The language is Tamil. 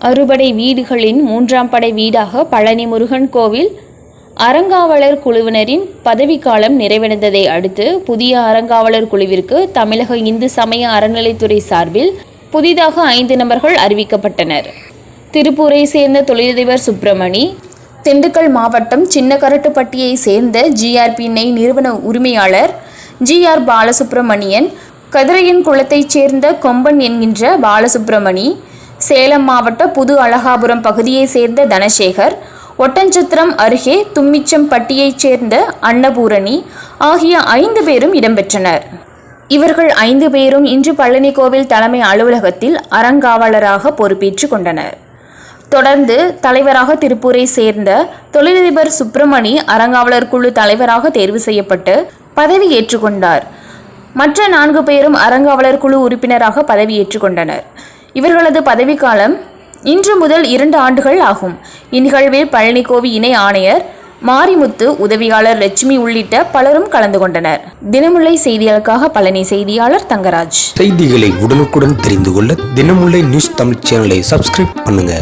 அறுபடை வீடுகளின் 3ஆம் படை வீடாக பழனி முருகன் கோவில் அறங்காவலர் குழுவினரின் பதவிக்காலம் நிறைவடைந்ததை அடுத்து புதிய அறங்காவலர் குழுவிற்கு தமிழக இந்து சமய அறநிலைத்துறை சார்பில் புதிதாக 5 நபர்கள் அறிவிக்கப்பட்டனர். திருப்பூரை சேர்ந்த தொழிலதிபர் சுப்பிரமணி, திண்டுக்கல் மாவட்டம் சின்னகரட்டுப்பட்டியை சேர்ந்த GRP நெய் நிறுவன உரிமையாளர் GR பாலசுப்பிரமணியன், கதிரையன் குளத்தைச் சேர்ந்த கொம்பன் என்கின்ற பாலசுப்பிரமணி, சேலம் மாவட்ட புது அழகாபுரம் பகுதியைச் சேர்ந்த தனசேகர், ஒட்டன்சத்திரம் அருகே தும்மிச்சம்பட்டியைச் சேர்ந்த அன்னபூரணி ஆகிய 5 பேரும் இடம்பெற்றனர். இவர்கள் 5 பேரும் இன்று பழனி கோவில் தலைமை அலுவலகத்தில் அறங்காவலராக பொறுப்பேற்று கொண்டனர். தொடர்ந்து தலைவராக திருப்பூரை சேர்ந்த தொழிலதிபர் சுப்பிரமணி அறங்காவலர் குழு தலைவராக தேர்வு செய்யப்பட்டு பதவி ஏற்றுக்கொண்டார். மற்ற 4 பேரும் அறங்காவலர் குழு உறுப்பினராக பதவியேற்றுக் கொண்டனர். இவர்களது பதவிக்காலம் இன்று முதல் 2 ஆண்டுகள் ஆகும். இந்நிகழ்வில் பழனிக்கோவி இணை ஆணையர் மாரிமுத்து, உதவியாளர் லட்சுமி உள்ளிட்ட பலரும் கலந்து கொண்டனர். தினமுல்லை செய்திகளுக்காக பழனி செய்தியாளர் தங்கராஜ். செய்திகளை உடனுக்குடன் தெரிந்து கொள்ள தினமுல்லை நியூஸ் தமிழ் சேனலை சப்ஸ்கிரைப் பண்ணுங்க.